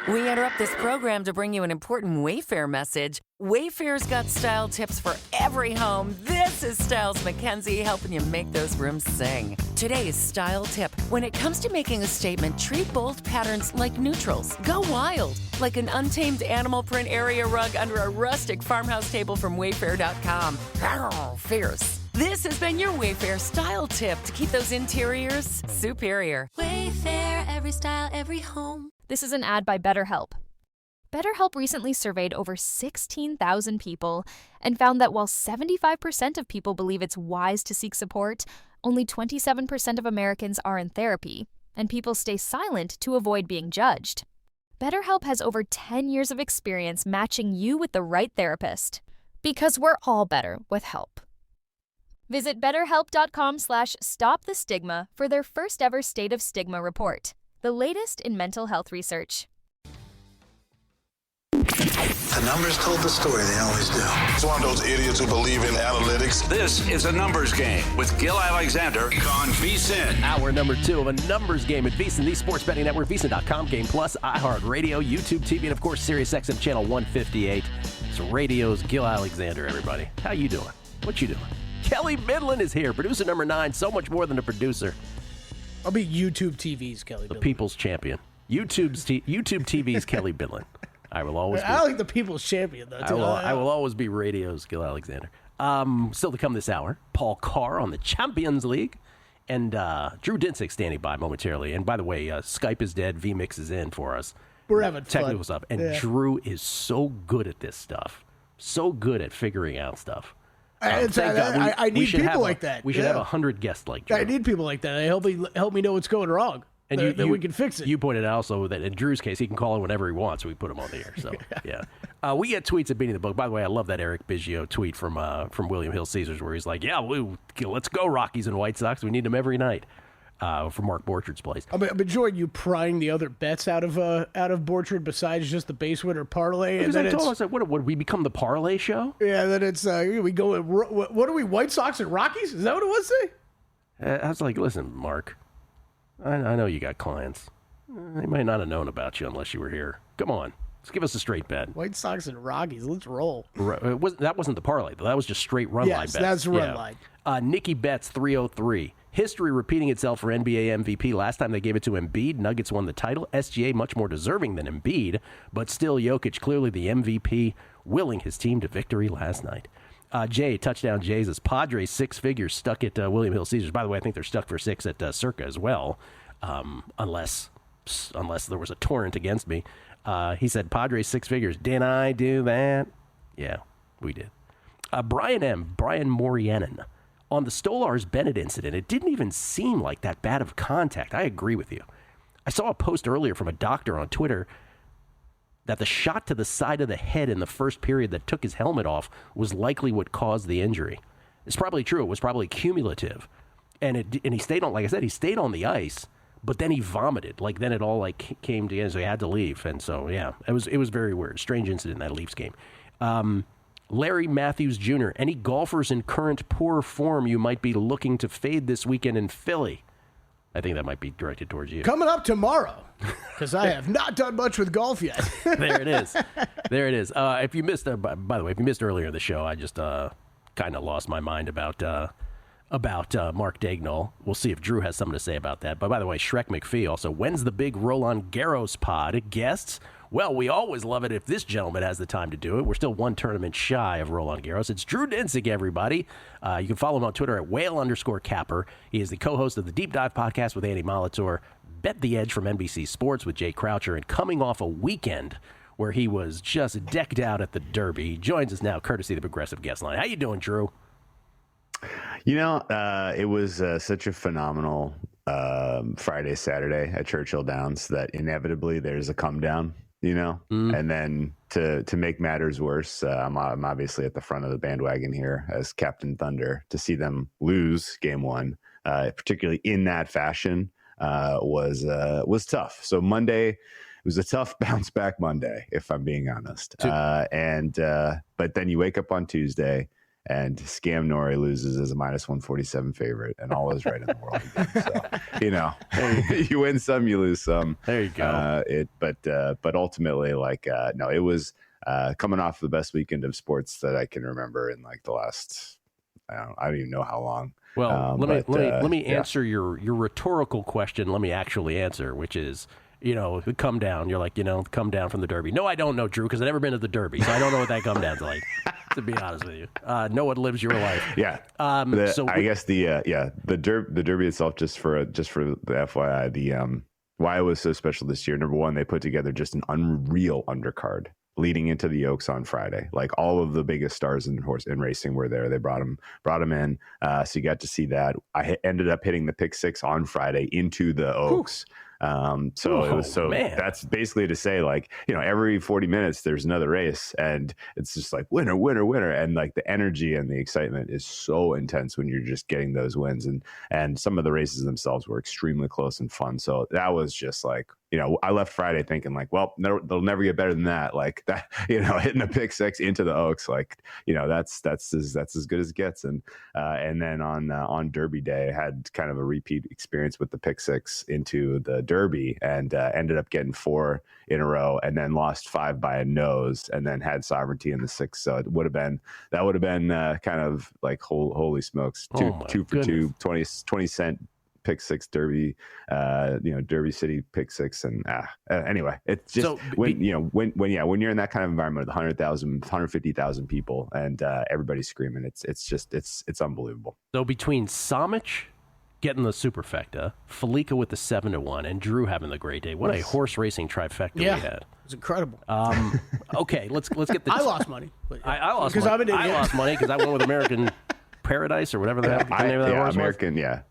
We interrupt this program to bring you an important Wayfair message. Wayfair's got style tips for every home. This is Styles McKenzie helping you make those rooms sing. Today's style tip. When it comes to making a statement, treat bold patterns like neutrals. Go wild, like an untamed animal print area rug under a rustic farmhouse table from Wayfair.com. Arr, fierce. This has been your Wayfair style tip to keep those interiors superior. Wayfair, every style, every home. This is an ad by BetterHelp. BetterHelp recently surveyed over 16,000 people and found that while 75% of people believe it's wise to seek support, only 27% of Americans are in therapy, and people stay silent to avoid being judged. BetterHelp has over 10 years of experience matching you with the right therapist. Because we're all better with help. Visit BetterHelp.com/StopTheStigma for their first ever State of Stigma report, the latest in mental health research. The numbers told the story, they always do. It's one of those idiots who believe in analytics. This is a numbers game with Gil Alexander on VSiN. Hour number 2 of a numbers game at VSiN, the sports betting network, VSiN.com, Game Plus, iHeartRadio, YouTube TV, and of course SiriusXM channel 158. It's radio's Gil Alexander, everybody. How you doing? What you doing? Kelley Bydlon is here, producer number 9, so much more than a producer. I'll be YouTube TV's Kelley Bydlon. The people's champion. YouTube TV's Kelley Bydlon. I will always be. I like the people's champion, though, too. I will always be radio's Gil Alexander. Still to come this hour, Paul Carr on the Champions League, and Drew Dinsick standing by momentarily. And by the way, Skype is dead, VMix is in for us. We're having technical fun. stuff. And Drew is so good at this stuff. So good at figuring out stuff. I need people like that. We should have 100 guests like Drew. I need people like that. They help me know what's going wrong. And then we can fix it. You pointed out also that in Drew's case, he can call in whenever he wants, so we put him on the air. So, yeah. We get tweets at Beating the Book. By the way, I love that Eric Biggio tweet from William Hill Caesars where he's like, let's go Rockies and White Sox. We need them every night. From Mark Borchard's place. I'm enjoying you prying the other bets out of Borchard besides just the base winner parlay. And then I told us, what we become the parlay show? Yeah, then it's we go. What are we? White Sox and Rockies? Is that what it was? I was like, listen, Mark, I know you got clients. They might not have known about you unless you were here. Come on, let's give us a straight bet. White Sox and Rockies. Let's roll. That wasn't the parlay though. That was just straight run line bets. Yes, that's run line. Nikki Betts 303. History repeating itself for NBA MVP. Last time they gave it to Embiid, Nuggets won the title. SGA much more deserving than Embiid, but still Jokic clearly the MVP, willing his team to victory last night. Jay, touchdown Jays as Padres 6 figures stuck at William Hill Caesars. By the way, I think they're stuck for 6 at Circa as well, unless there was a torrent against me. He said Padres 6 figures. Didn't I do that? Yeah, we did. Brian Morianen. On the Stolars-Bennett incident, it didn't even seem like that bad of contact. I agree with you. I saw a post earlier from a doctor on Twitter that the shot to the side of the head in the first period that took his helmet off was likely what caused the injury. It's probably true. It was probably cumulative. And he stayed on, like I said, he stayed on the ice, but then he vomited. Then it all came together, so he had to leave. And so, yeah, it was very weird. Strange incident in that Leafs game. Larry Matthews Jr., any golfers in current poor form you might be looking to fade this weekend in Philly? I think that might be directed towards you. Coming up tomorrow, because I have not done much with golf yet. There it is. If you missed, by the way, if you missed earlier in the show, I just kind of lost my mind about Mark Daigneault. We'll see if Drew has something to say about that. But by the way, Shrek McPhee also, when's the big Roland Garros pod? Guests? Well, we always love it if this gentleman has the time to do it. We're still one tournament shy of Roland Garros. It's Drew Dinsick, everybody. You can follow him on Twitter at whale_capper. He is the co-host of the Deep Dive podcast with Andy Molitor, Bet the Edge from NBC Sports with Jay Croucher, and coming off a weekend where he was just decked out at the Derby. He joins us now, courtesy of the Progressive Guest Line. How you doing, Drew? It was such a phenomenal Friday, Saturday at Churchill Downs that inevitably there's a come down. And then to make matters worse, I'm obviously at the front of the bandwagon here as Captain Thunder. To see them lose game one, particularly in that fashion, was tough. So Monday, it was a tough bounce back Monday, if I'm being honest. But then you wake up on Tuesday and Scam Nori loses as a -147 favorite, and all is right in the world again. So, you know, you win some, you lose some. There you go. But ultimately, like, no, it was coming off the best weekend of sports that I can remember in like the last, I don't even know how long. Well, let me answer your rhetorical question. Let me actually answer, which is, you know, come down. You're like, you know, come down from the Derby. No, I don't know, Drew, because I've never been to the Derby, so I don't know what that come down's like. To be honest with you, no one lives your life. Yeah. I guess the Derby itself, just for the FYI, why it was so special this year. Number one, they put together just an unreal undercard leading into the Oaks on Friday. Like all of the biggest stars in racing were there. They brought them in. So you got to see that. I ended up hitting the pick six on Friday into the Oaks. That's basically to say, like, you know, every 40 minutes there's another race, and it's just like winner, and like the energy and the excitement is so intense when you're just getting those wins, and some of the races themselves were extremely close and fun. So that was just like, you know, I left Friday thinking like, well, they'll never get better than that. Like that, you know, hitting a pick six into the Oaks, like, you know, that's as good as it gets. And then on Derby Day, I had kind of a repeat experience with the pick six into the Derby, and ended up getting 4 in a row, and then lost 5 by a nose, and then had sovereignty in the 6th. So that would have been kind of like holy smokes, two for two, 20 cent pick six Derby, Derby City pick six. And anyway, it's just when you're in that kind of environment with 100,000, 150,000 people, and everybody's screaming, it's unbelievable. So between Samich getting the superfecta, Felica with the 7-1, and Drew having the great day, what a horse racing trifecta we had. It was incredible. Okay, let's get the. I lost money. I lost money. I'm an idiot. I lost money because I went with American Paradise or whatever the name of that horse American, was.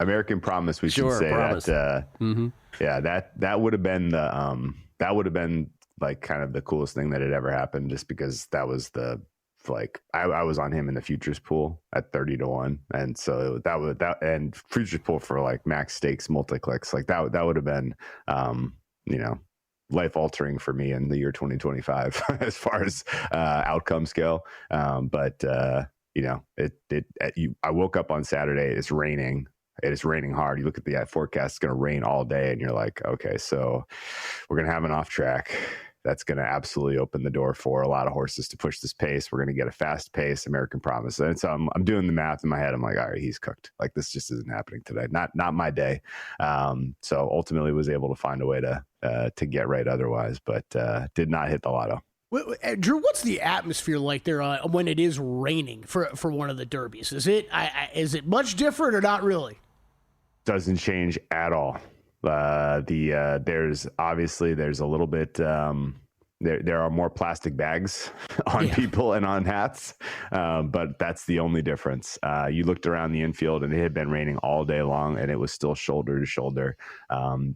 American Promise. We should say Promise. that. That would have been like kind of the coolest thing that had ever happened, just because that was the. Like I was on him in the futures pool at 30-1, and so and futures pool for like max stakes multi-clicks, like that would have been life altering for me in the year 2025 as far as outcomes go. But I woke up on Saturday, it's raining. It is raining hard. You look at the forecast, it's going to rain all day, and you're like, okay, so we're going to have an off track. That's going to absolutely open the door for a lot of horses to push this pace. We're going to get a fast pace, American Promise. And so I'm doing the math in my head. I'm like, all right, he's cooked. Like, this just isn't happening today. Not my day. So ultimately was able to find a way to get right otherwise, but did not hit the lotto. Drew, what's the atmosphere like there when it is raining for one of the derbies? Is it much different or not really? Doesn't change at all. There's a little bit, there are more plastic bags on people and on hats. But that's the only difference. You looked around the infield and it had been raining all day long and it was still shoulder to shoulder.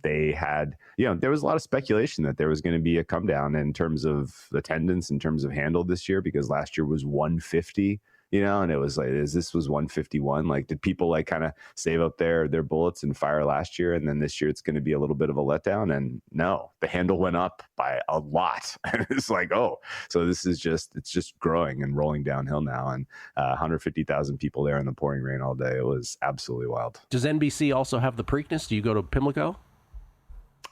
They had, there was a lot of speculation that there was going to be a come down in terms of attendance, in terms of handle this year, because last year was 150. And it was like, this was 151. Like, did people like kind of save up their bullets and fire last year? And then this year it's going to be a little bit of a letdown. And no, the handle went up by a lot. And it's like, oh, so this is it's just growing and rolling downhill now. And 150,000 people there in the pouring rain all day. It was absolutely wild. Does NBC also have the Preakness? Do you go to Pimlico?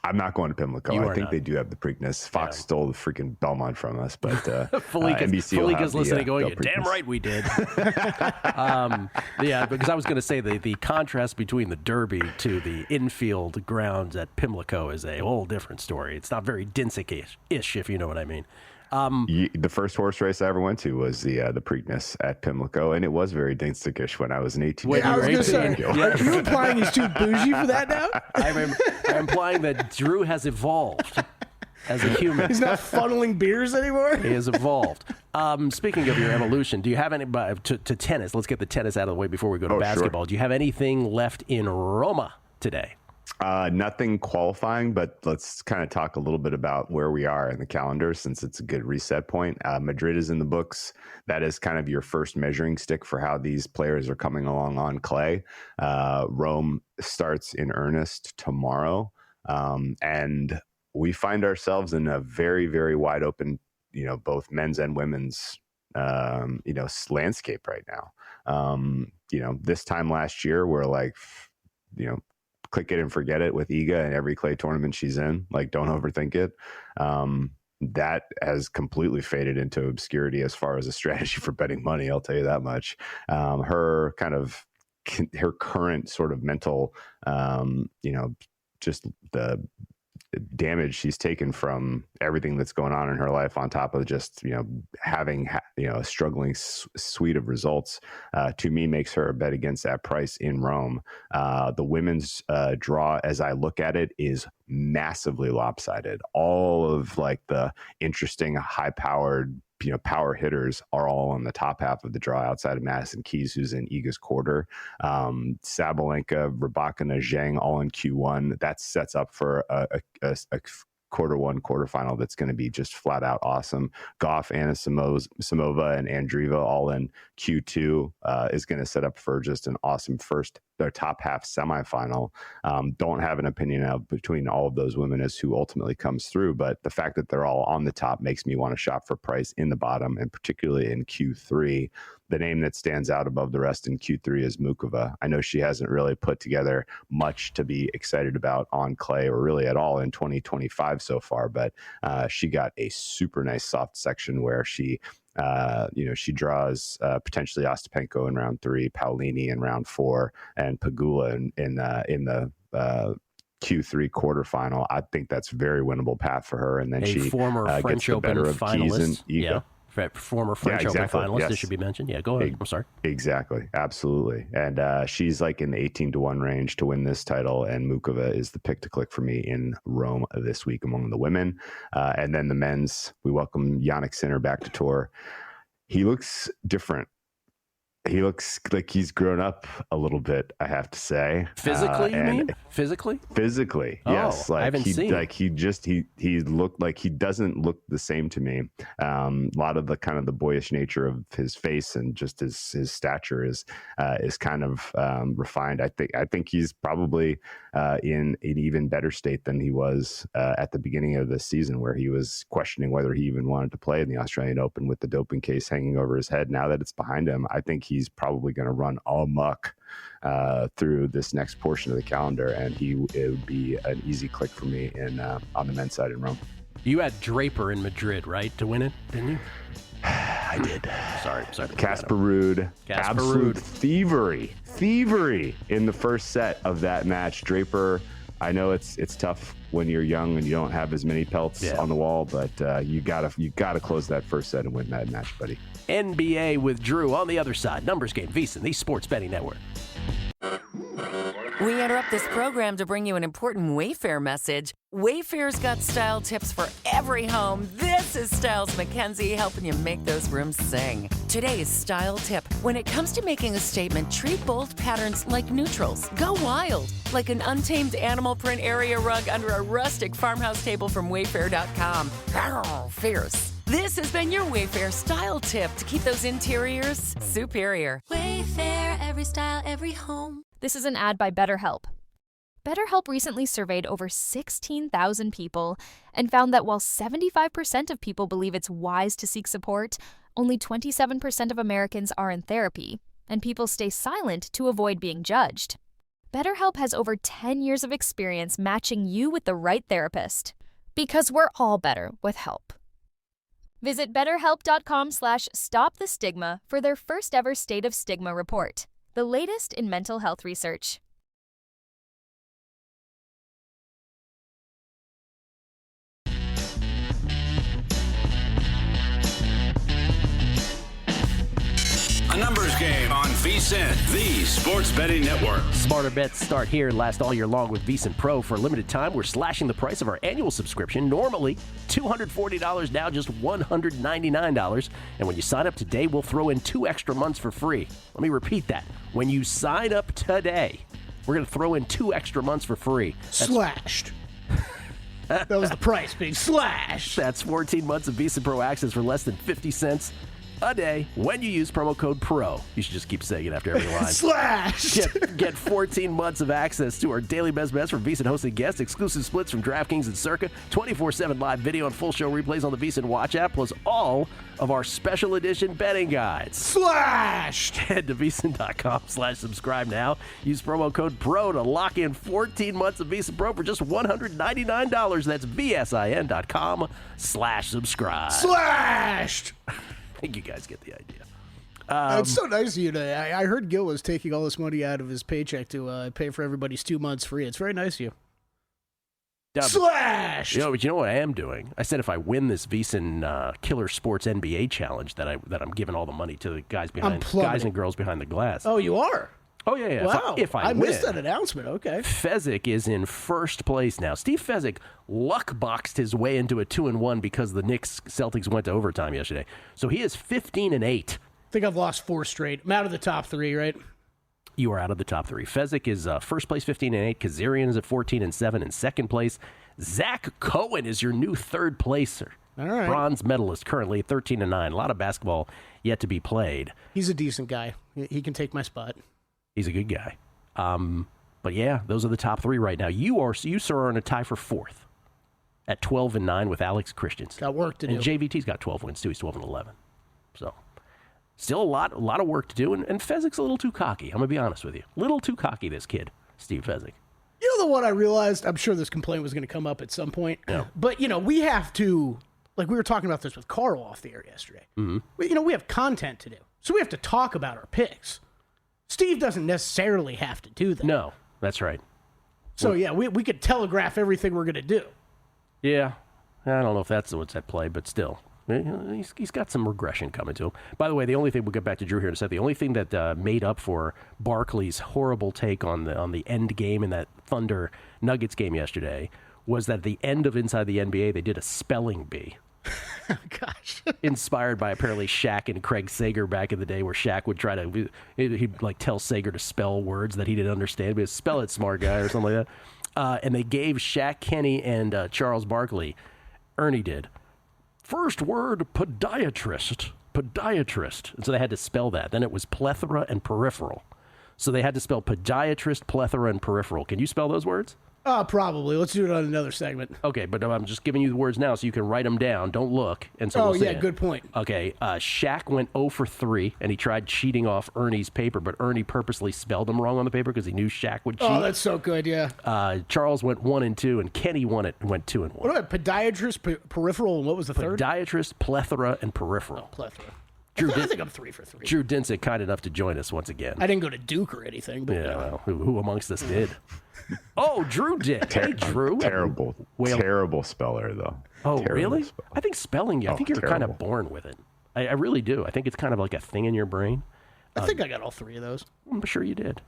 I'm not going to Pimlico. I think they do have the Preakness. Fox stole the freaking Belmont from us, but NBC will have listening, going, the damn right we did. Because I was going to say the contrast between the Derby to the infield grounds at Pimlico is a whole different story. It's not very Dinsick-ish, if you know what I mean. The first horse race I ever went to was the Preakness at Pimlico, and it was very Dinsick-ish when I was an 18. Wait, I was going to say, are you implying he's too bougie for that now? I'm implying that Drew has evolved as a human. He's not funneling beers anymore? He has evolved. Speaking of your evolution, do you have any to tennis? Let's get the tennis out of the way before we go to basketball. Sure. Do you have anything left in Roma today? Nothing qualifying, but let's kind of talk a little bit about where we are in the calendar, since it's a good reset point. Madrid is in the books. That is kind of your first measuring stick for how these players are coming along on clay. Rome starts in earnest tomorrow. And we find ourselves in a very, very wide open, both men's and women's landscape right now. This time last year, we're like, click it and forget it with Iga and every clay tournament she's in. Like, don't overthink it. That has completely faded into obscurity as far as a strategy for betting money. I'll tell you that much. Her current sort of mental, just the damage she's taken from everything that's going on in her life, on top of just having a struggling suite of results, to me makes her a bet against that price in Rome. The women's draw, as I look at it, is massively lopsided. All of like the interesting high powered power hitters are all on the top half of the draw, outside of Madison Keys, who's in Iga's quarter. Sabalenka, Rybakina, Zhang, all in Q1. That sets up for a quarterfinal that's going to be just flat out awesome. Goff, Anna Samova, and Andreeva all in Q2 is going to set up for just an awesome their top half semifinal. Don't have an opinion of between all of those women as who ultimately comes through, but the fact that they're all on the top makes me want to shop for price in the bottom, and particularly in Q3. The name that stands out above the rest in Q3 is Mukova. I know she hasn't really put together much to be excited about on clay, or really at all in 2025 so far, but she got a super nice soft section where she draws potentially Ostapenko in round 3, Paolini in round 4, and Pegula in the Q3 quarterfinal. I think that's a very winnable path for her. And then she former French gets the better Open of finalist. Keys and Iga. Yeah. Former French Open finalist. Yes. This should be mentioned. Yeah, go ahead. I'm sorry. Exactly. Absolutely. And she's like in the 18-1 range to win this title. And Mukova is the pick to click for me in Rome this week among the women. And then the men's, we welcome Jannik Sinner back to tour. He looks different. He looks like he's grown up a little bit, I have to say. Physically, you mean? Physically, yes. I haven't seen. Like he looked like he doesn't look the same to me. A lot of the kind of the boyish nature of his face and just his stature is kind of refined. I think he's probably in an even better state than he was at the beginning of the season, where he was questioning whether he even wanted to play in the Australian Open with the doping case hanging over his head. Now that it's behind him, I think he's probably going to run amok through this next portion of the calendar, and it would be an easy click for me on the men's side in Rome. You had Draper in Madrid, right, to win it, didn't you? I did. Sorry. Casper Ruud. Absolute thievery in the first set of that match. Draper, I know it's tough when you're young and you don't have as many pelts on the wall, but you gotta close that first set and win that match, buddy. NBA with Drew on the other side. Numbers Game, VSiN, the Sports Betting Network. We interrupt this program to bring you an important Wayfair message. Wayfair's got style tips for every home. This is Styles McKenzie helping you make those rooms sing. Today's style tip: when it comes to making a statement, treat bold patterns like neutrals. Go wild, like an untamed animal print area rug under a rustic farmhouse table from Wayfair.com. Arr, fierce. This has been your Wayfair style tip to keep those interiors superior. Wayfair, every style, every home. This is an ad by BetterHelp. BetterHelp recently surveyed over 16,000 people and found that while 75% of people believe it's wise to seek support, only 27% of Americans are in therapy, and people stay silent to avoid being judged. BetterHelp has over 10 years of experience matching you with the right therapist. Because we're all better with help. Visit BetterHelp.com/StopTheStigma for their first ever State of Stigma report, the latest in mental health research. A numbers game on VSiN, the Sports Betting Network. Smarter bets start here and last all year long with VSiN Pro. For a limited time, we're slashing the price of our annual subscription. Normally $240, now just $199. And when you sign up today, we'll throw in 2 extra months for free. Let me repeat that. When you sign up today, we're going to throw in 2 extra months for free. Slashed. That was the price being slashed. That's 14 months of VSiN Pro access for less than 50 cents. a day when you use promo code PRO. You should just keep saying it after every line. Slash! Get 14 months of access to our daily best bets from VSiN hosted guests, exclusive splits from DraftKings and Circa, 24/7 live video and full show replays on the VSiN Watch app, plus all of our special edition betting guides. Slashed! Head to VSiN.com/subscribe now. Use promo code PRO to lock in 14 months of VSiN Pro for just $199. That's VSIN.com/subscribe. Slashed! I think you guys get the idea. It's so nice of you to. I heard Gil was taking all this money out of his paycheck to pay for everybody's 2 months free. It's very nice of you. Slashed! But you know what I am doing? I said if I win this VSiN Killer Sports NBA challenge, that I'm giving all the money to the guys and girls behind the glass. Oh, you are? Oh, yeah. Wow. If I win. Missed that announcement. Okay. Fezzik is in first place now. Steve Fezzik luck boxed his way into a 2-1 because the Celtics went to overtime yesterday. So he is 15-8. I think I've lost 4 straight. I'm out of the top 3, right? You are out of the top 3. Fezzik is first place, 15-8. Kazarian is at 14-7 in second place. Zach Cohen is your new third placer. All right. Bronze medalist currently 13-9. A lot of basketball yet to be played. He's a decent guy. He can take my spot. He's a good guy. But yeah, those are the top 3 right now. You, sir, are in a tie for 4th at 12-9 with Alex Christians. Got work to do. And JVT's got 12 wins too. He's 12-11. So still a lot of work to do. And Fezzik's a little too cocky. I'm gonna be honest with you. Little too cocky, this kid, Steve Fezzik. You know the one I realized? I'm sure this complaint was going to come up at some point. Yeah. But we have to, like we were talking about this with Carl off the air yesterday. Mm-hmm. We have content to do, so we have to talk about our picks. Steve doesn't necessarily have to do that. No, that's right. So, we could telegraph everything we're going to do. Yeah. I don't know if that's what's at play, but still. He's got some regression coming to him. By the way, the only thing, we'll get back to Drew here in a second, the only thing that made up for Barkley's horrible take on the end game in that Thunder Nuggets game yesterday was that at the end of Inside the NBA, they did a spelling bee. Gosh. Inspired by apparently Shaq and Craig Sager back in the day, where Shaq would try to, he'd like tell Sager to spell words that he didn't understand, but spell it, smart guy, or something like that. And they gave Shaq, Kenny, and Charles Barkley, Ernie did, first word, podiatrist. And so they had to spell that. Then it was plethora and peripheral. So they had to spell podiatrist, plethora, and peripheral. Can you spell those words? Probably. Let's do it on another segment. Okay, but I'm just giving you the words now so you can write them down. Don't look. And so we'll see it. Good point. Okay, Shaq went 0 for 3, and he tried cheating off Ernie's paper, but Ernie purposely spelled them wrong on the paper because he knew Shaq would cheat. Oh, that's so good, yeah. Charles went 1 and 2, and Kenny went 2 and 1. What about podiatrist, peripheral, and what was the third? Podiatrist, plethora, and peripheral. Oh, plethora. I think I'm 3 for 3. Drew Dinsick, kind enough to join us once again. I didn't go to Duke or anything. But yeah, well, who amongst us did? Oh, Drew did. Hey, Drew. Terrible speller, though. Oh, terrible really? speller. I think spelling, I think you're kind terrible. of born with it. I really do. I think it's kind of like a thing in your brain. I think I got all 3 of those. I'm sure you did.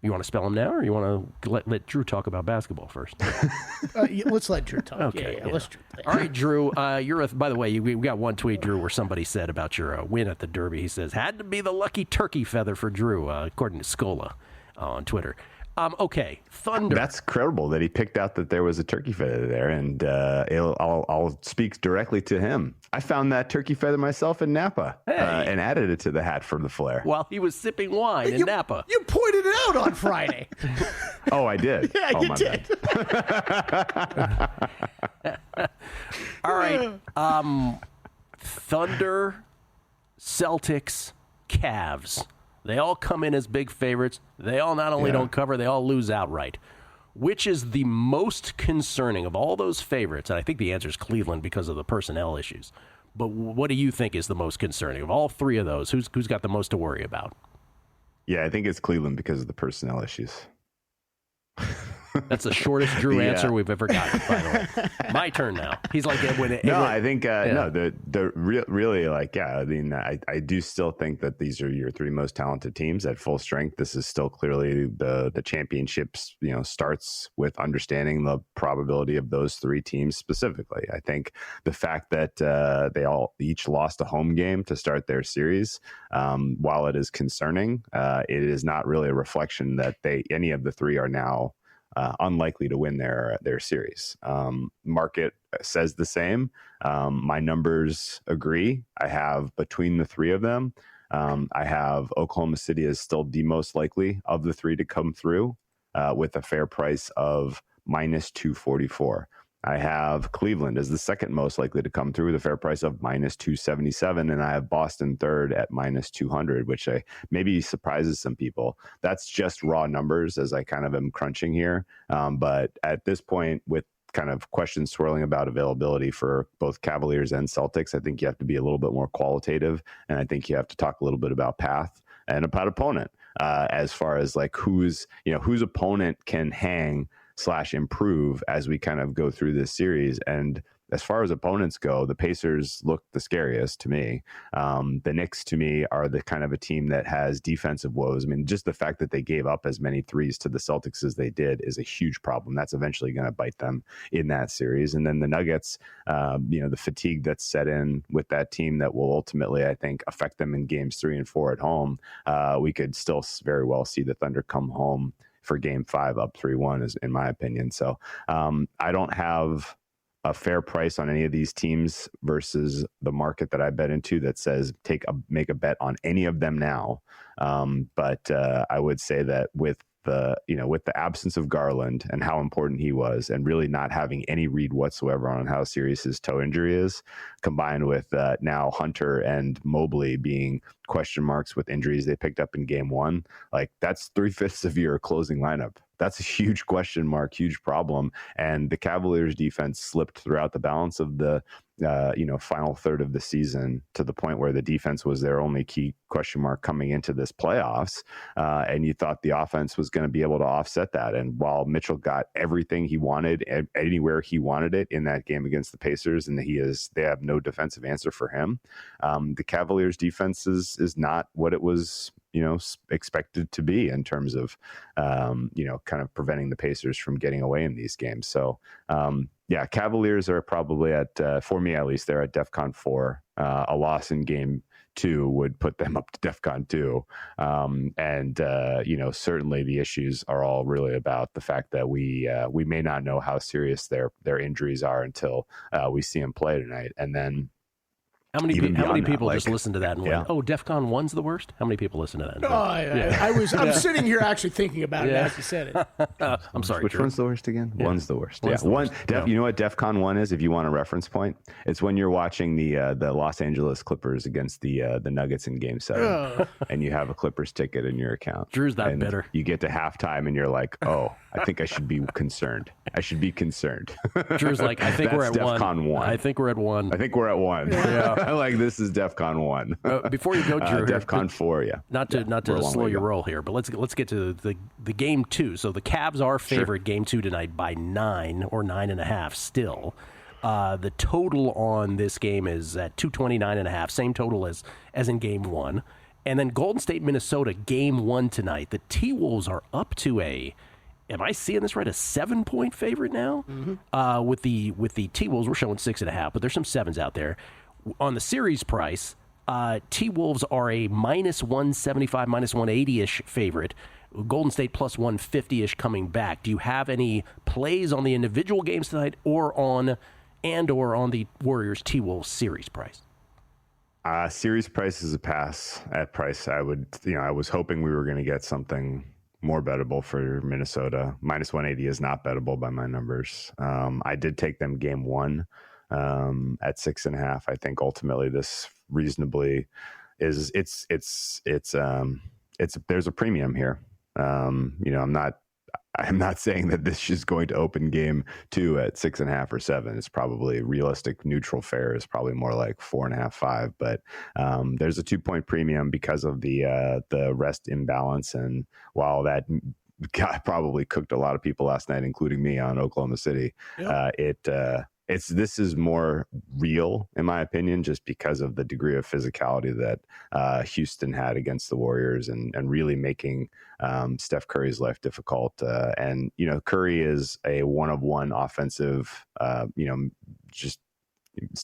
You want to spell them now, or you want to let Drew talk about basketball first? Let's let Drew talk. Okay. Yeah. Let's Drew. All right, Drew. By the way, we got one tweet, Drew, where somebody said about your win at the Derby. He says, had to be the lucky turkey feather for Drew, according to Scola on Twitter. Okay, Thunder. That's credible that he picked out that there was a turkey feather there, and I'll speak directly to him. I found that turkey feather myself in Napa and added it to the hat from the Flair. While he was sipping wine in Napa. You pointed it out on Friday. Oh, I did? Yeah, you did. All right. Thunder, Celtics, Cavs. They all come in as big favorites. They all not only don't cover, they all lose outright. Which is the most concerning of all those favorites? And I think the answer is Cleveland because of the personnel issues. But what do you think is the most concerning of all 3 of those? Who's got the most to worry about? Yeah, I think it's Cleveland because of the personnel issues. That's the shortest Drew answer we've ever gotten, by the way. My turn now. He's like, I think, really, like, I mean, I do still think that these are your 3 most talented teams at full strength. This is still clearly the championships, starts with understanding the probability of those 3 teams specifically. I think the fact that they all each lost a home game to start their series, while it is concerning, it is not really a reflection that any of the 3 are now unlikely to win their series. Market says the same. My numbers agree. I have between the three of them, I have Oklahoma City as still the most likely of the three to come through with a fair price of minus 244. I have Cleveland as the second most likely to come through with a fair price of minus 277. And I have Boston third at minus 200, which maybe surprises some people. That's just raw numbers as I kind of am crunching here. But at this point, with kind of questions swirling about availability for both Cavaliers and Celtics, I think you have to be a little bit more qualitative. And I think you have to talk a little bit about path and about opponent as far as like whose opponent can hang / improve as we kind of go through this series. And as far as opponents go, the Pacers look the scariest to me. The Knicks to me are the kind of a team that has defensive woes. I mean, just the fact that they gave up as many threes to the Celtics as they did is a huge problem. That's eventually going to bite them in that series. And then the Nuggets, the fatigue that's set in with that team that will ultimately, I think, affect them in games 3 and 4 at home. We could still very well see the Thunder come home for game 5 up 3-1 is in my opinion. So I don't have a fair price on any of these teams versus the market that I bet into that says make a bet on any of them now. But I would say that with the absence of Garland and how important he was, and really not having any read whatsoever on how serious his toe injury is, combined with now Hunter and Mobley being question marks with injuries they picked up in game 1, like that's 3/5 of your closing lineup. That's a huge question mark, huge problem. And the Cavaliers defense slipped throughout the balance of the final third of the season to the point where the defense was their only key question mark coming into this playoffs. And you thought the offense was going to be able to offset that. And while Mitchell got everything he wanted anywhere he wanted it in that game against the Pacers, and they have no defensive answer for him, the Cavaliers defense is not what it was expected to be in terms of, kind of preventing the Pacers from getting away in these games. So, Cavaliers are probably at, for me at least, they're at DEFCON 4. A loss in game 2 would put them up to DEFCON 2. Certainly the issues are all really about the fact that we may not know how serious their injuries are until we see them play tonight. And then, How many people just listen to that and went, "Oh, DEFCON 1's the worst"? How many people listen to that? I'm sitting here actually thinking about it as you said it. I'm sorry. Which Drew. one's the worst again? Yeah. One's the worst. One's the worst. You know what DEFCON 1 is? If you want a reference point, it's when you're watching the Los Angeles Clippers against the Nuggets in Game 7, and you have a Clippers ticket in your account. Drew's that bitter. You get to halftime and you're like, "Oh, I think I should be concerned. I should be concerned." Drew's like, "I think we're at DEFCON 1. I think we're at 1. I think we're at 1. Yeah, like this is DEFCON 1. Before you go, Drew, DEFCON 4. Yeah. Not to slow your roll here, but let's get to the game 2. So the Cavs are favored game 2 tonight by 9 or 9.5 still. The total on this game is at 229.5, same total as in game 1. And then Golden State, Minnesota, game 1 tonight. The T-Wolves are up to am I seeing this right? A 7-point favorite now? Mm-hmm. With the T-Wolves, we're showing 6.5, but there's some 7s out there. On the series price, T-Wolves are a minus 175, minus 180-ish favorite. Golden State plus 150-ish coming back. Do you have any plays on the individual games tonight or on the Warriors T-Wolves series price? Series price is a pass at price. I was hoping we were going to get something more bettable for Minnesota. Minus 180 is not bettable by my numbers. I did take them game 1 at 6.5. I think ultimately this reasonably is there's a premium here. I'm not saying that this is going to open game 2 at 6.5 or 7. It's probably realistic neutral fare is probably more like 4.5, 5. But there's a 2-point premium because of the rest imbalance. And while that probably cooked a lot of people last night, including me on Oklahoma City, this is more real, in my opinion, just because of the degree of physicality that Houston had against the Warriors and really making Steph Curry's life difficult. And Curry is a one-of-one offensive, just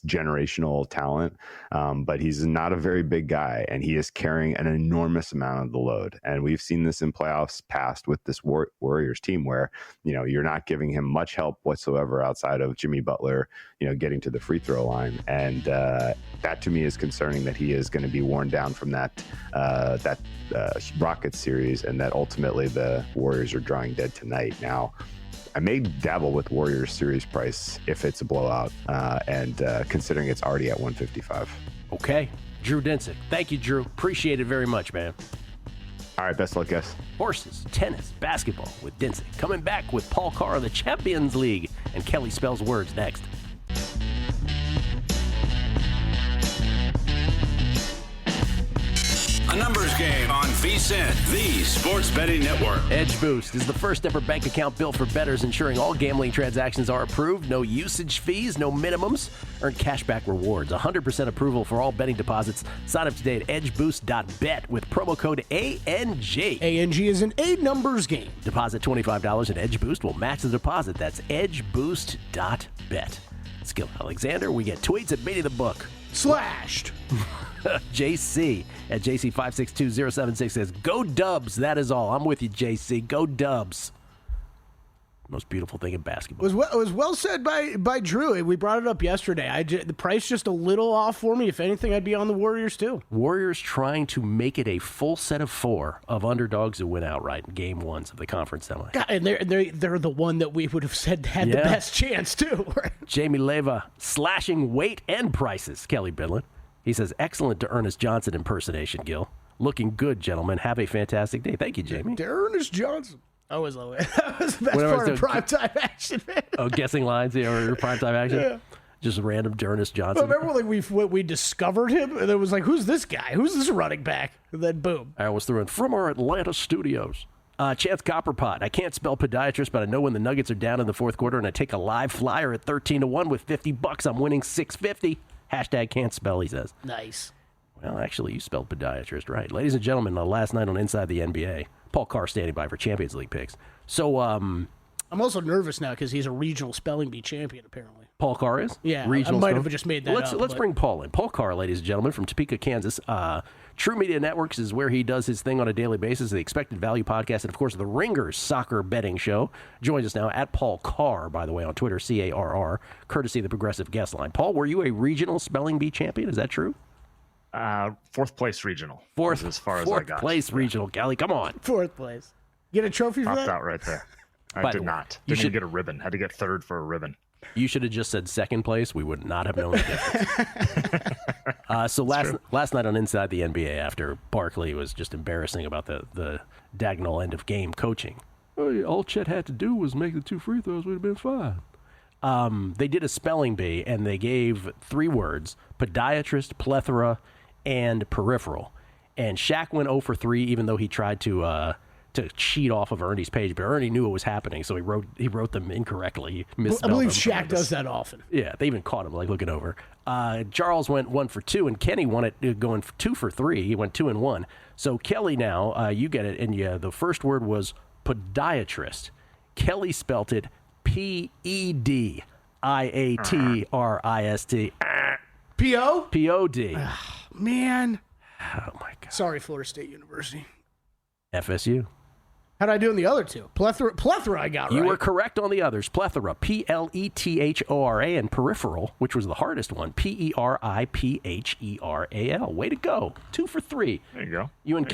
generational talent, but he's not a very big guy, and he is carrying an enormous amount of the load. And we've seen this in playoffs past with this Warriors team, where you're not giving him much help whatsoever outside of Jimmy Butler, getting to the free throw line, and that to me is concerning, that he is going to be worn down from that Rockets series, and that ultimately the Warriors are drawing dead tonight. Now, I may dabble with Warriors series price if it's a blowout, and considering it's already at 155. Okay. Drew Dinsick. Thank you, Drew. Appreciate it very much, man. All right, best of luck, guys. Horses, tennis, basketball with Dinsick. Coming back with Paul Carr of the Champions League, and Kelley spells words next. A numbers game on VSiN, the sports betting network. Edge Boost is the first ever bank account built for bettors, ensuring all gambling transactions are approved, no usage fees, no minimums, earn cashback rewards, 100% approval for all betting deposits. Sign up today at edgeboost.bet with promo code ANG. ANG is an A numbers game. Deposit $25 and Edge Boost will match the deposit. That's edgeboost.bet. Skill Alexander, we get tweets at Beatty the Book. Slashed. JC at JC562076 says, "Go Dubs." That is all. I'm with you, JC. Go Dubs. Most beautiful thing in basketball. It was well said by Drew. We brought it up yesterday. The price just a little off for me. If anything, I'd be on the Warriors too. Warriors trying to make it a full set of 4 of underdogs who win outright in game 1s of the conference semi. God, and they're the one that we would have said had the best chance too. Jamie Leva slashing weight and prices. Kelley Bydlon. He says, "Excellent to Ernest Johnson impersonation, Gil. Looking good, gentlemen. Have a fantastic day." Thank you, Jamie. Ernest Johnson. I always love it. That was the best part of primetime action, man. Oh, guessing lines or primetime action? Yeah. Just random Ernest Johnson. Well, remember when we discovered him, and it was like, who's this guy? Who's this running back? And then boom. I was throwing from our Atlanta studios. Chance Copperpot. I can't spell podiatrist, but I know when the Nuggets are down in the fourth quarter and I take a live flyer at 13-1 with $50, I'm winning $650. Hashtag can't spell, he says. Nice. Well, actually, you spelled podiatrist right. Ladies and gentlemen, last night on Inside the NBA, Paul Carr standing by for Champions League picks. So, I'm also nervous now because he's a regional spelling bee champion, apparently. Paul Carr is? Yeah, regional I might have just made that up. Let's bring Paul in. Paul Carr, ladies and gentlemen, from Topeka, Kansas. TruMedia Networks is where he does his thing on a daily basis. The Expected Value Podcast, and, of course, the Ringers Soccer Betting Show. Joins us now at Paul Carr, by the way, on Twitter, CARR, courtesy of the Progressive Guest Line. Paul, were you a regional spelling bee champion? Is that true? Fourth place regional. Fourth as far as I got. Fourth place regional. Kelley, come on. Fourth place. Get a trophy for Popped that? out right there. I did not. Didn't even get a ribbon. Had to get third for a ribbon. You should have just said second place. We would not have known the difference. So last night on Inside the NBA, after Barkley was just embarrassing about the diagonal end of game coaching, all Chet had to do was make the 2 free throws. Would have been fine. They did a spelling bee, and they gave 3 words: podiatrist, plethora, and peripheral. And Shaq went 0 for 3, even though he tried to cheat off of Ernie's page, but Ernie knew what was happening, so he wrote them incorrectly. He misspelled I believe them. Shaq does that often. Yeah, they even caught him looking over. Charles went 1 for 2, and Kenny won it going 2 for 3. He went 2 and 1. So Kelley, now you get it, and the first word was podiatrist. Kelley spelt it PEDIATRIST. P.O.? P.O.D. Man. Oh, my God. Sorry, Florida State University. FSU. How'd I do in the other 2? Plethora I got right. You were correct on the others. Plethora, PLETHORA, and peripheral, which was the hardest one, PERIPHERAL. Way to go. 2 for 3. There you go. You and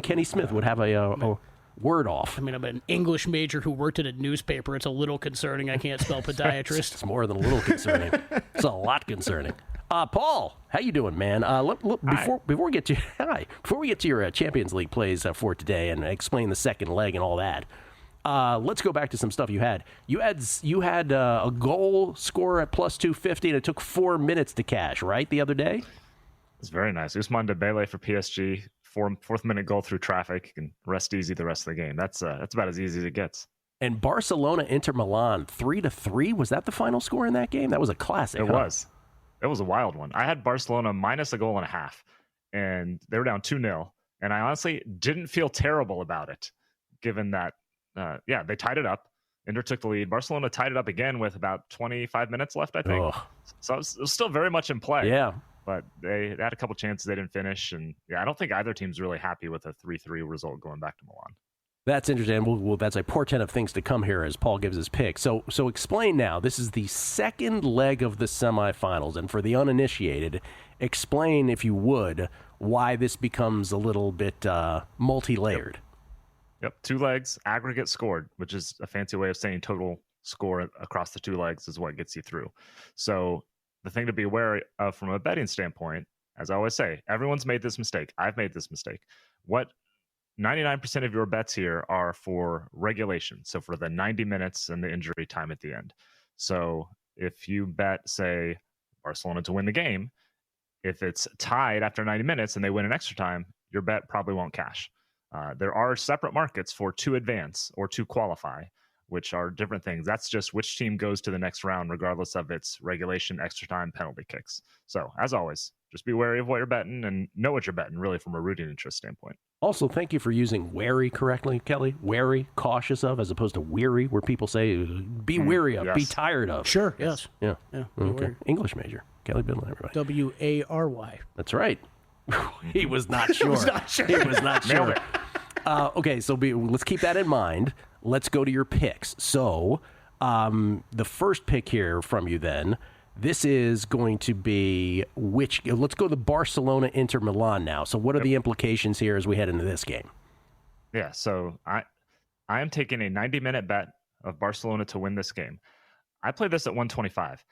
Kenny Smith would have a word off. I mean, I'm an English major who worked at a newspaper. It's a little concerning. I can't spell podiatrist. It's more than a little concerning. It's a lot concerning. Paul, how you doing, man? Before we get to your Champions League plays for today and explain the second leg and all that, let's go back to some stuff you had. You had a goal scorer at plus 250, and it took 4 minutes to cash, right, the other day? It's very nice. Ousmane Dembele for PSG, fourth minute goal through traffic. You can rest easy the rest of the game. That's about as easy as it gets. And Barcelona Inter Milan 3-3. Was that the final score in that game? That was a classic. It was. It was a wild one. I had Barcelona minus a goal and a half, and they were down 2-0. And I honestly didn't feel terrible about it, given that, they tied it up. Inter took the lead. Barcelona tied it up again with about 25 minutes left, I think. Ugh. So it was still very much in play. Yeah. But they had a couple chances they didn't finish. And I don't think either team's really happy with a 3-3 result going back to Milan. That's interesting. Well, that's a portent of things to come here as Paul gives his pick. So explain now. This is the second leg of the semifinals. And for the uninitiated, explain, if you would, why this becomes a little bit multi-layered. Yep. 2 legs, aggregate scored, which is a fancy way of saying total score across the 2 legs is what gets you through. So the thing to be aware of from a betting standpoint, as I always say, everyone's made this mistake. I've made this mistake. What 99% of your bets here are for regulation. So for the 90 minutes and the injury time at the end. So if you bet, say, Barcelona to win the game, if it's tied after 90 minutes and they win in extra time, your bet probably won't cash. There are separate markets for to advance or to qualify, which are different things. That's just which team goes to the next round, regardless of its regulation, extra time, penalty kicks. So, as always, just be wary of what you're betting and know what you're betting, really, from a rooting interest standpoint. Also, thank you for using wary correctly, Kelley. Wary, cautious of, as opposed to weary, where people say be weary of, yes. be tired of. Sure, yes. Yeah. Okay. Wary. English major. Kelley Bydlon, everybody. W-A-R-Y. That's right. He was not sure. He was not sure. He was not sure. Nailed it. Okay, so let's keep that in mind. Let's go to your picks. So the first pick here from you then, this is going to be let's go to Barcelona Inter Milan now. So what are the implications here as we head into this game? Yeah, so I am taking a 90-minute bet of Barcelona to win this game. I played this at 125.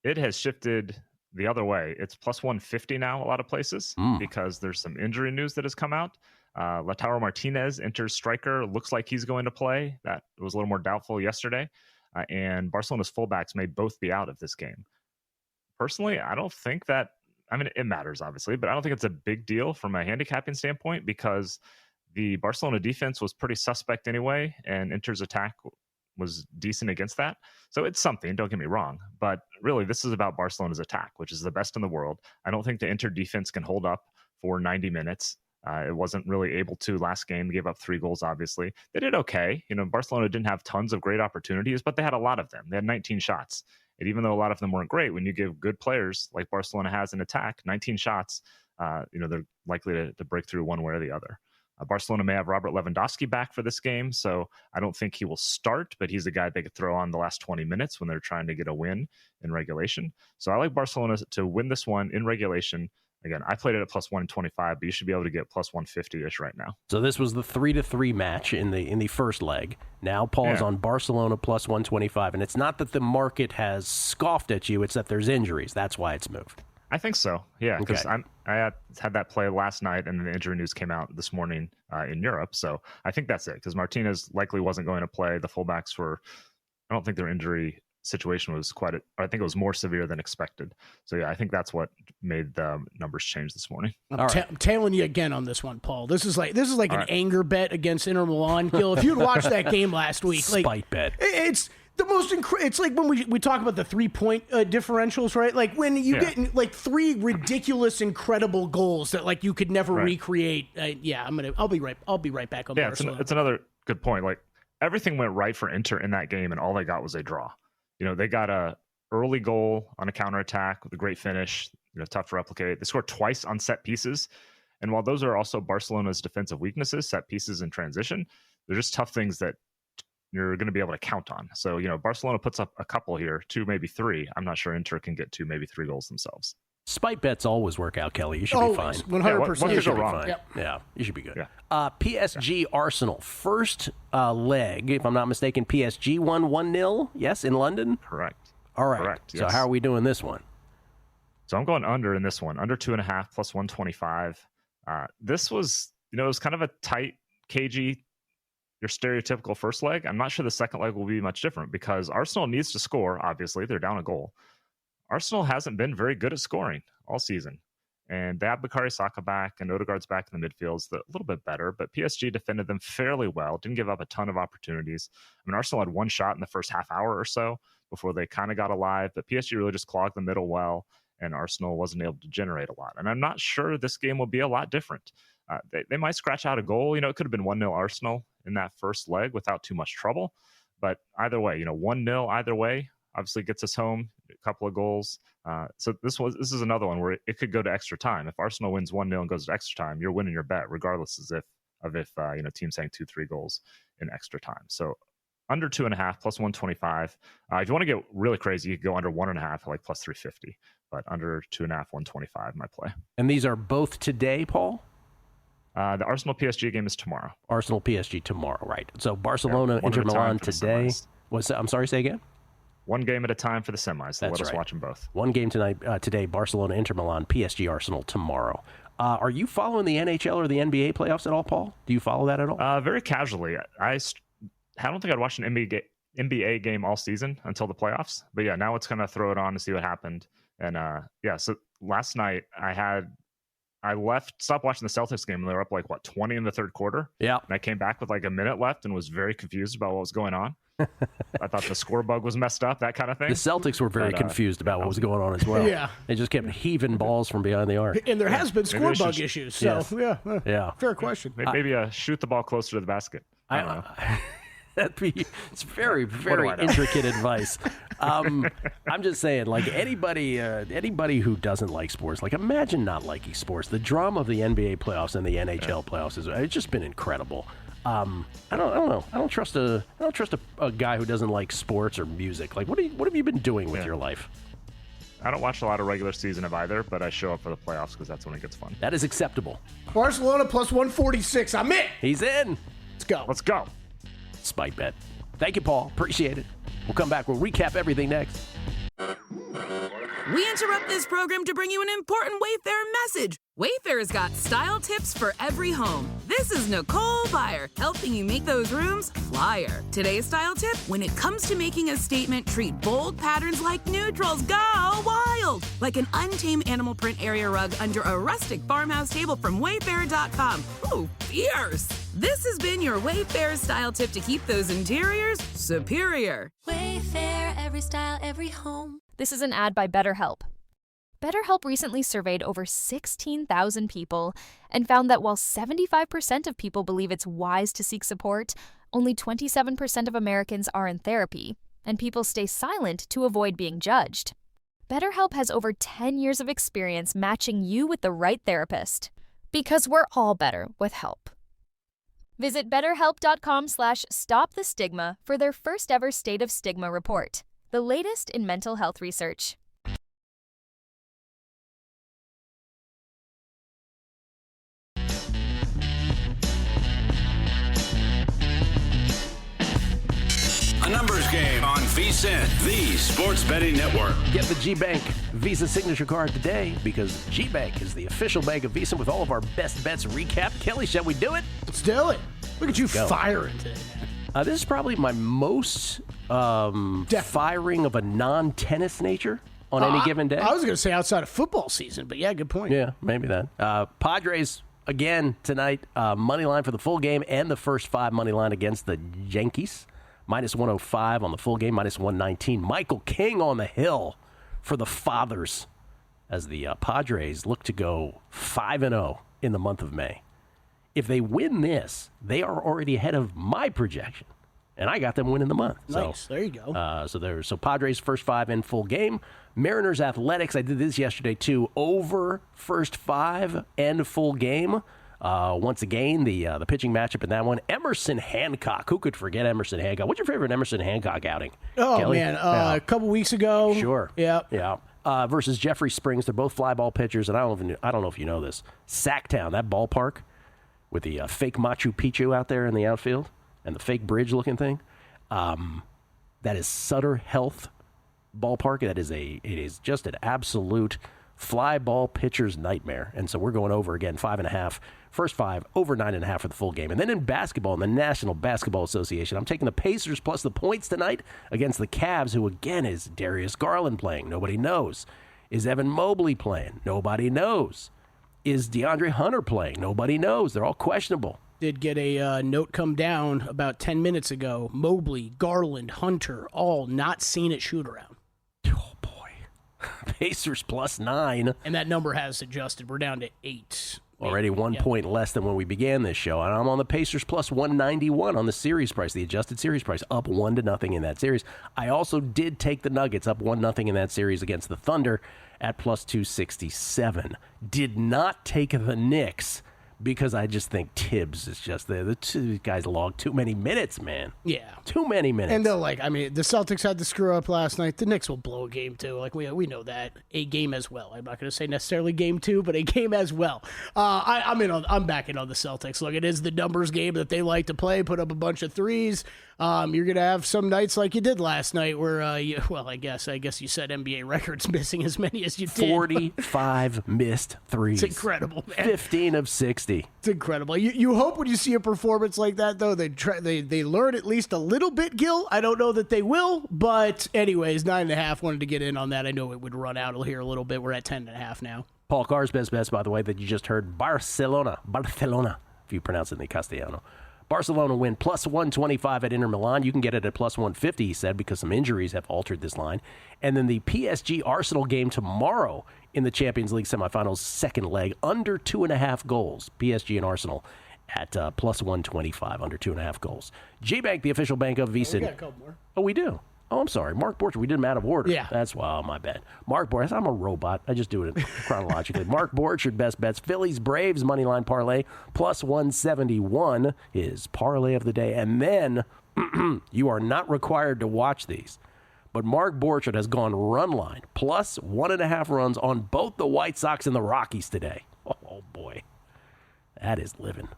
It has shifted the other way. It's plus 150 now a lot of places because there's some injury news that has come out. Lautaro Martinez, Inter's striker, looks like he's going to play. That was a little more doubtful yesterday. And Barcelona's fullbacks may both be out of this game. Personally, I don't think that, it matters obviously, but I don't think it's a big deal from a handicapping standpoint because the Barcelona defense was pretty suspect anyway, and Inter's attack was decent against that. So it's something, don't get me wrong, but really this is about Barcelona's attack, which is the best in the world. I don't think the Inter defense can hold up for 90 minutes. It wasn't really able to last game. They gave up 3 goals, obviously. They did okay. Barcelona didn't have tons of great opportunities, but they had a lot of them. They had 19 shots. And even though a lot of them weren't great, when you give good players like Barcelona has in attack, 19 shots, they're likely to break through one way or the other. Barcelona may have Robert Lewandowski back for this game, so I don't think he will start, but he's a guy they could throw on the last 20 minutes when they're trying to get a win in regulation. So I like Barcelona to win this one in regulation. Again, I played it at plus 125, but you should be able to get plus 150-ish right now. So this was the 3-3 match in the first leg. Now Paul's on Barcelona plus 125, and it's not that the market has scoffed at you, it's that there's injuries. That's why it's moved. I think so, yeah, because I had that play last night, and the injury news came out this morning in Europe. So I think that's it, because Martinez likely wasn't going to play. The fullbacks I don't think their injury situation was I think it was more severe than expected. So yeah, I think that's what made the numbers change this morning. I'm tailing you again on this one, Paul. This is like an anger bet against Inter Milan. Gil, if you'd watched that game last week, spite bet. It's the most it's like when we talk about the 3-point differentials, right? Like when you get like 3 ridiculous, incredible goals that you could never recreate. I'll be right back on Barcelona. It's another good point. Like everything went right for Inter in that game, and all they got was a draw. They got a early goal on a counterattack with a great finish, tough to replicate. They scored twice on set pieces. And while those are also Barcelona's defensive weaknesses, set pieces and transition, they're just tough things that you're going to be able to count on. So, Barcelona puts up a couple here, 2, maybe 3. I'm not sure Inter can get 2, maybe 3 goals themselves. Spite bets always work out, Kelley. You should be fine. 100%. What could go wrong? Yep. Yeah, you should be good. Yeah. PSG Arsenal, first leg, if I'm not mistaken, PSG won 1-0, yes, in London? Correct. All right. Correct, So yes. how are we doing this one? So I'm going under in this one, under 2.5 plus 125. This was, it was kind of a tight, cagey, your stereotypical first leg. I'm not sure the second leg will be much different because Arsenal needs to score. Obviously, they're down a goal. Arsenal hasn't been very good at scoring all season. And they have Bukayo Saka back and Odegaard's back in the midfield, a little bit better, but PSG defended them fairly well, didn't give up a ton of opportunities. Arsenal had 1 shot in the first half hour or so before they kind of got alive, but PSG really just clogged the middle well, and Arsenal wasn't able to generate a lot. And I'm not sure this game will be a lot different. They might scratch out a goal. It could have been 1-0 Arsenal in that first leg without too much trouble. But either way, 1-0 either way obviously gets us home, a couple of goals. So this is another one where it could go to extra time. If Arsenal wins 1-0 and goes to extra time, you're winning your bet, regardless of if teams saying 2-3 goals in extra time. So under 2.5 plus 125. If you want to get really crazy, you could go under 1.5, like plus 350. But under 2.5, 125 my play. And these are both today, Paul? The Arsenal PSG game is tomorrow. Arsenal PSG tomorrow, right? So Barcelona, Inter Milan today. What's that? I'm sorry, say again? One game at a time for the semis. So let us watch them both. One game today, Barcelona, Inter Milan, PSG, Arsenal tomorrow. Are you following the NHL or the NBA playoffs at all, Paul? Do you follow that at all? Very casually. I don't think I'd watched an NBA game all season until the playoffs. But yeah, now it's going to throw it on to see what happened. And so last night I stopped watching the Celtics game, and they were up 20 in the third quarter. Yeah. And I came back with a minute left and was very confused about what was going on. I thought the score bug was messed up, that kind of thing. The Celtics were very confused about what was going on as well. Yeah. They just kept heaving balls from behind the arc. And there has been score bug issues. So, yeah. Fair question. Maybe shoot the ball closer to the basket. I don't know. It's very, very intricate advice. I'm just saying, anybody who doesn't like sports, imagine not liking sports. The drama of the NBA playoffs and the NHL playoffs it's just been incredible. I don't know. I don't trust a guy who doesn't like sports or music. What have you been doing with your life? I don't watch a lot of regular season of either, but I show up for the playoffs because that's when it gets fun. That is acceptable. Barcelona plus 146. I'm in. He's in. Let's go. Spike bet. Thank you, Paul. Appreciate it. We'll come back. We'll recap everything next. We interrupt this program to bring you an important Wayfair message. Wayfair's got style tips for every home. This is Nicole Byer, helping you make those rooms flyer. Today's style tip: when it comes to making a statement, treat bold patterns like neutrals. Go wild! Like an untamed animal print area rug under a rustic farmhouse table from Wayfair.com. Ooh, fierce! This has been your Wayfair style tip to keep those interiors superior. Wayfair, every style, every home. This is an ad by BetterHelp. BetterHelp recently surveyed over 16,000 people and found that while 75% of people believe it's wise to seek support, only 27% of Americans are in therapy, and people stay silent to avoid being judged. BetterHelp has over 10 years of experience matching you with the right therapist. Because we're all better with help. Visit BetterHelp.com/StopTheStigma for their first ever State of Stigma report, the latest in mental health research. A numbers game on VSiN, the sports betting network. Get the G-Bank Visa signature card today because G-Bank is the official bank of Visa with all of our best bets recapped. Kelly, shall we do it? Let's do it. Look at you firing today, man. This is probably my most firing of a non-tennis nature on any given day. I was going to say outside of football season, but yeah, good point. Yeah, maybe that. Padres, again, tonight, money line for the full game and the first 5 money line against the Yankees. Minus 105 on the full game, minus 119. Michael King on the hill for the Fathers as the Padres look to go 5-0 in the month of May. If they win this, they are already ahead of my projection, and I got them winning the month. Nice. So, there you go. So Padres first 5 in full game. Mariners Athletics, I did this yesterday too, over first 5 and full game. Once again, the pitching matchup in that one, Emerson Hancock. Who could forget Emerson Hancock? What's your favorite Emerson Hancock outing? Oh, Kelley? man, a couple weeks ago. Sure. Yeah. Versus Jeffrey Springs. They're both fly ball pitchers, and I don't know if you know this. Sacktown, that ballpark with the fake Machu Picchu out there in the outfield and the fake bridge-looking thing, that is Sutter Health ballpark. It is just an absolute fly ball pitcher's nightmare. And so we're going over again, 5.5. First 5, over 9.5 for the full game. And then in basketball, in the National Basketball Association, I'm taking the Pacers plus the points tonight against the Cavs, who again is Darius Garland playing. Nobody knows. Is Evan Mobley playing? Nobody knows. Is DeAndre Hunter playing? Nobody knows. They're all questionable. Did get a note come down about 10 minutes ago. Mobley, Garland, Hunter, all not seen at shoot-around. Oh, boy. Pacers plus 9. And that number has adjusted. We're down to 8. Already 1 point less than when we began this show. And I'm on the Pacers plus 191 on the series price, the adjusted series price, up 1-0 in that series. I also did take the Nuggets up 1-0 in that series against the Thunder at plus 267. Did not take the Knicks because I just think Tibbs is just there. The two guys logged too many minutes, man. Yeah. Too many minutes. And they'll the Celtics had to screw up last night. The Knicks will blow a game too. We know that. A game as well. I'm not going to say necessarily game 2, but a game as well. I'm backing on the Celtics. Look, it is the numbers game that they like to play, put up a bunch of threes. You're going to have some nights like you did last night where, I guess you said NBA records missing as many as you did. 45 missed threes. It's incredible, man. 15 of 60. It's incredible. You hope when you see a performance like that, though, they learn at least a little bit, Gil. I don't know that they will, but anyways, 9.5. Wanted to get in on that. I know it would run out here a little bit. We're at 10.5 now. Paul Carr's best bets, by the way, that you just heard, Barcelona, if you pronounce it in the Castellano. Barcelona win plus 125 at Inter Milan. You can get it at plus 150, he said, because some injuries have altered this line. And then the PSG-Arsenal game tomorrow in the Champions League semifinals, second leg, under 2.5 goals. PSG and Arsenal at plus 125, under 2.5 goals. G-Bank, the official bank of Visa. We got a couple more. Oh, we do? Oh, I'm sorry. Mark Borchardt, we did them out of order. Yeah. That's why, my bad. Mark Borchardt, I'm a robot. I just do it chronologically. Mark Borchardt, best bets. Phillies, Braves, moneyline parlay, plus 171 is parlay of the day. And then, you are not required to watch these, but Mark Borchardt has gone run line, plus 1.5 runs on both the White Sox and the Rockies today. Oh, boy. That is living.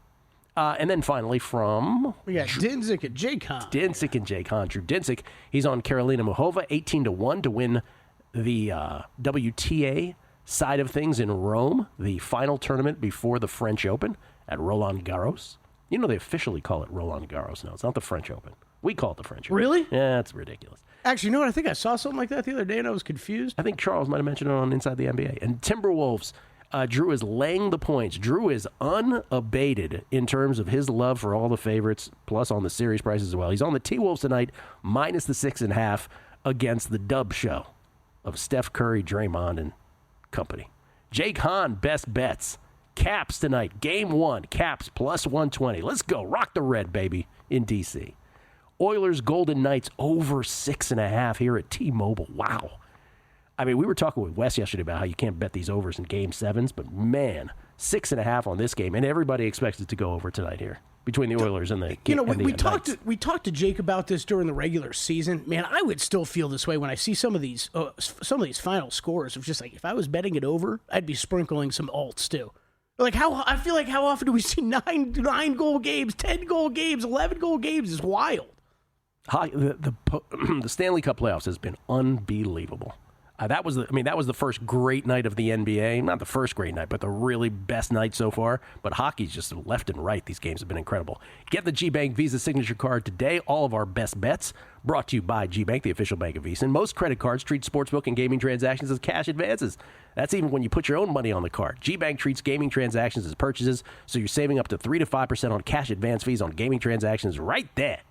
And then finally from... We got Dinsick and Jake Hahn. Drew Dinsick, he's on Karolina Muchova, 18-1 to win the WTA side of things in Rome, the final tournament before the French Open at Roland Garros. You know, they officially call it Roland Garros now. It's not the French Open. We call it the French Open. Really? Yeah, it's ridiculous. Actually, you know what? I think I saw something like that the other day, and I was confused. I think Charles might have mentioned it on Inside the NBA. And Timberwolves... Drew is laying the points. Drew is unabated in terms of his love for all the favorites, plus on the series prices as well. He's on the T-Wolves tonight, minus the 6.5 against the Dub Show of Steph Curry, Draymond, and company. Jake Hahn, best bets. Caps tonight, game 1. Caps plus 120. Let's go. Rock the red, baby, in D.C. Oilers, Golden Knights, over 6.5 here at T-Mobile. Wow. I mean, we were talking with Wes yesterday about how you can't bet these overs in Game 7s, but man, 6.5 on this game, and everybody expects it to go over tonight here between the Oilers and the. We talked to Jake about this during the regular season. Man, I would still feel this way when I see some of these final scores of just like if I was betting it over, I'd be sprinkling some alts too. Like I feel like how often do we see 9 goal games, 10 goal games, 11 goal games is wild. The Stanley Cup playoffs has been unbelievable. That was the first great night of the NBA. Not the first great night, but the really best night so far. But hockey's just left and right. These games have been incredible. Get the G-Bank Visa Signature Card today. All of our best bets brought to you by G-Bank, the official bank of Visa. And most credit cards treat sportsbook and gaming transactions as cash advances. That's even when you put your own money on the card. G-Bank treats gaming transactions as purchases, so you're saving up to 3 to 5% on cash advance fees on gaming transactions right there.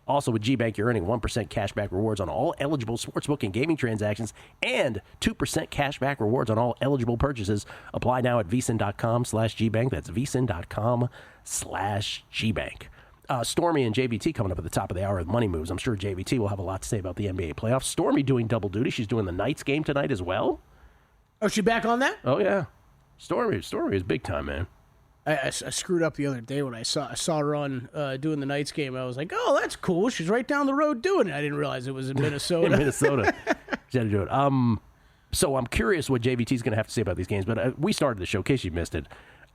Also, with G-Bank, you're earning 1% cashback rewards on all eligible sportsbook and gaming transactions and 2% cashback rewards on all eligible purchases. Apply now at vsin.com/Gbank. That's vsin.com/Gbank. Stormy and JVT coming up at the top of the hour with Money Moves. I'm sure JVT will have a lot to say about the NBA playoffs. Stormy doing double duty. She's doing the Knights game tonight as well. Oh, she back on that? Oh, yeah. Stormy is big time, man. I screwed up the other day when I saw her on doing the Knights game. I was like, oh, that's cool. She's right down the road doing it. I didn't realize it was in Minnesota. In Minnesota. She had to do it. So I'm curious what JVT's going to have to say about these games. But we started the show, in case you missed it.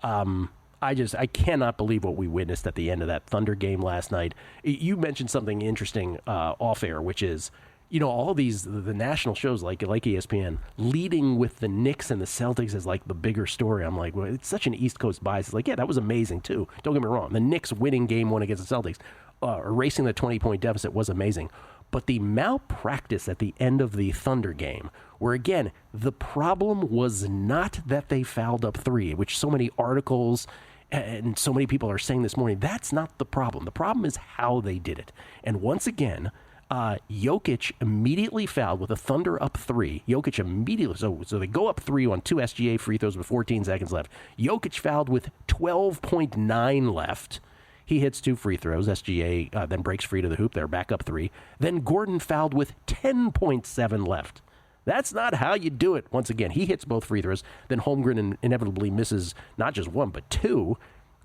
I cannot believe what we witnessed at the end of that Thunder game last night. You mentioned something interesting off air, which is, you know, all these, the national shows like ESPN, leading with the Knicks and the Celtics as like the bigger story. I'm like, well, it's such an East Coast bias. It's like, yeah, that was amazing too. Don't get me wrong. The Knicks winning game 1 against the Celtics, erasing the 20-point deficit was amazing. But the malpractice at the end of the Thunder game, where again, the problem was not that they fouled up 3, which so many articles and so many people are saying this morning. That's not the problem. The problem is how they did it. And once again, Jokic immediately fouled with a Thunder up 3. Jokic immediately, so they go up 3 on 2 SGA free throws with 14 seconds left. Jokic fouled with 12.9 left. He hits 2 free throws. SGA then breaks free to the hoop. They're back up 3. Then Gordon fouled with 10.7 left. That's not how you do it. Once again, he hits both free throws. Then Holmgren inevitably misses not just 1, but 2.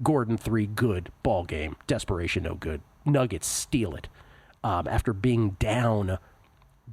Gordon 3, good. Ball game. Desperation, no good. Nuggets steal it. After being down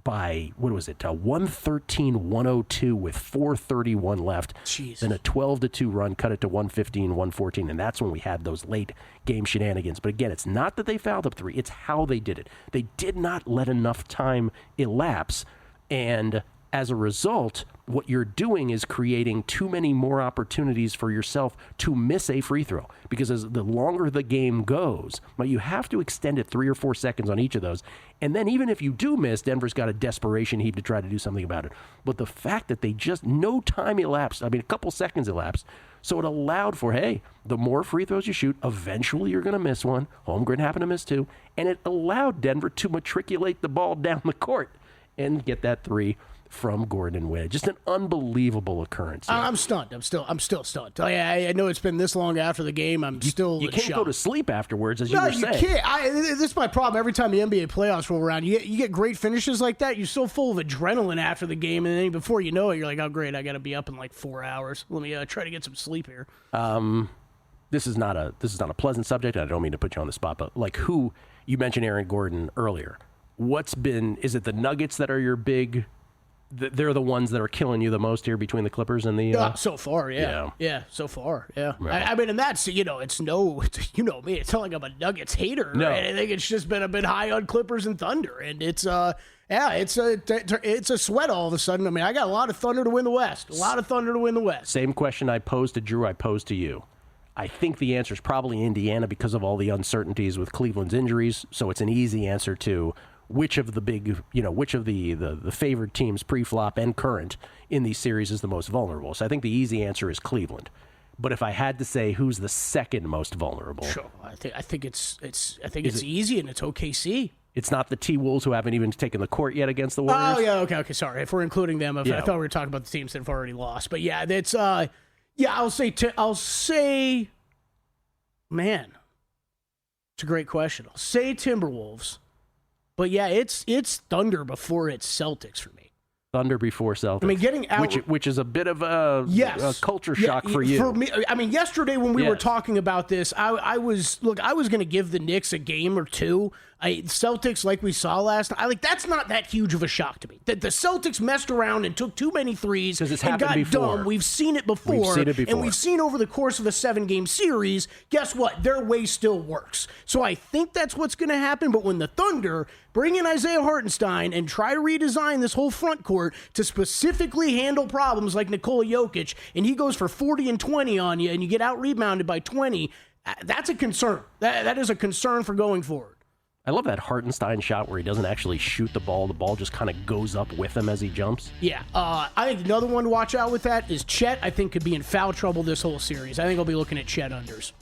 by, 113-102 with 4:31 left. Jesus. Then a 12-2 run, cut it to 115-114, and that's when we had those late game shenanigans. But again, it's not that they fouled up 3, it's how they did it. They did not let enough time elapse, and as a result, what you're doing is creating too many more opportunities for yourself to miss a free throw. Because as the longer the game goes, you have to extend it 3 or 4 seconds on each of those. And then even if you do miss, Denver's got a desperation heap to try to do something about it. But the fact that they just, no time elapsed, a couple seconds elapsed, so it allowed for, hey, the more free throws you shoot, eventually you're going to miss one. Holmgren happened to miss 2. And it allowed Denver to matriculate the ball down the court and get that 3 from Gordon and Wade. Just an unbelievable occurrence. I'm stunned. I'm still stunned. I know it's been this long after the game. I'm still You can't shocked. Go to sleep afterwards, as you were saying. No, you can't. This is my problem. Every time the NBA playoffs roll around, you get great finishes like that. You're so full of adrenaline after the game, and then before you know it, you're like, oh, great, I got to be up in like 4 hours. Let me try to get some sleep here. This is not a pleasant subject, and I don't mean to put you on the spot, but who, you mentioned Aaron Gordon earlier. Is it the Nuggets that are your big... They're the ones that are killing you the most here between the Clippers and the... so far, yeah. Yeah, so far, yeah. Right. And that's, it's me. It's not like I'm a Nuggets hater. No. Right? I think it's just been a bit high on Clippers and Thunder. And it's a sweat all of a sudden. I got a lot of Thunder to win the West. Same question I posed to Drew, I posed to you. I think the answer is probably Indiana because of all the uncertainties with Cleveland's injuries. So it's an easy answer to... which of the favored teams pre-flop and current in these series is the most vulnerable. So I think the easy answer is Cleveland. But if I had to say who's the second most vulnerable, sure, I think it's easy, and it's OKC. It's not the T-Wolves who haven't even taken the court yet against the Warriors. Oh yeah, okay. Sorry, if we're including them, I thought we were talking about the teams that have already lost. But yeah, that's I'll say, man, it's a great question. I'll say Timberwolves. But yeah, it's Thunder before it's Celtics for me. Thunder before Celtics. Getting out, which is a bit of a culture shock for you. For me, yesterday when we were talking about this, I was going to give the Knicks a game or two. Celtics, like we saw last night, that's not that huge of a shock to me. That the Celtics messed around and took too many threes and got dumb. We've seen it before. And we've seen over the course of a 7-game series, guess what? Their way still works. So I think that's what's going to happen. But when the Thunder bring in Isaiah Hartenstein and try to redesign this whole front court to specifically handle problems like Nikola Jokic, and he goes for 40 and 20 on you, and you get out-rebounded by 20, that's a concern. That is a concern for going forward. I love that Hartenstein shot where he doesn't actually shoot the ball. The ball just kind of goes up with him as he jumps. Yeah. I think another one to watch out with that is Chet. I think could be in foul trouble this whole series. I think I'll be looking at Chet unders.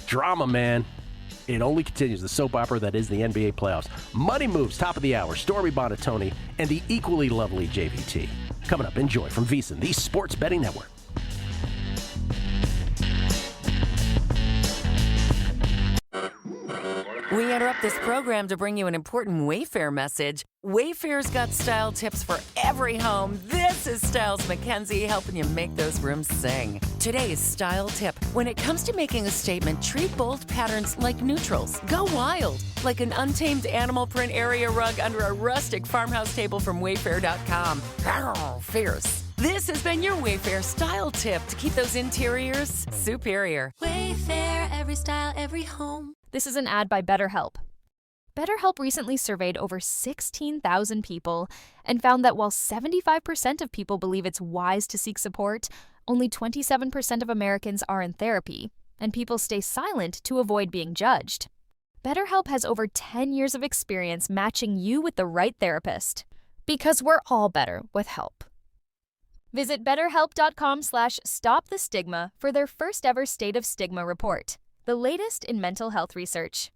Drama, man. It only continues. The soap opera that is the NBA playoffs. Money moves, top of the hour. Stormy Bonatoni and the equally lovely JVT. Coming up, enjoy from VSiN, the Sports Betting Network. We interrupt this program to bring you an important Wayfair message. Wayfair's got style tips for every home. This is Styles McKenzie helping you make those rooms sing. Today's style tip. When it comes to making a statement, treat bold patterns like neutrals. Go wild, like an untamed animal print area rug under a rustic farmhouse table from Wayfair.com. Arr, fierce. This has been your Wayfair style tip to keep those interiors superior. Wayfair, every style, every home. This is an ad by BetterHelp. BetterHelp recently surveyed over 16,000 people and found that while 75% of people believe it's wise to seek support, only 27% of Americans are in therapy, and people stay silent to avoid being judged. BetterHelp has over 10 years of experience matching you with the right therapist. Because we're all better with help. Visit BetterHelp.com/stopthestigma for their first ever State of Stigma report, the latest in mental health research.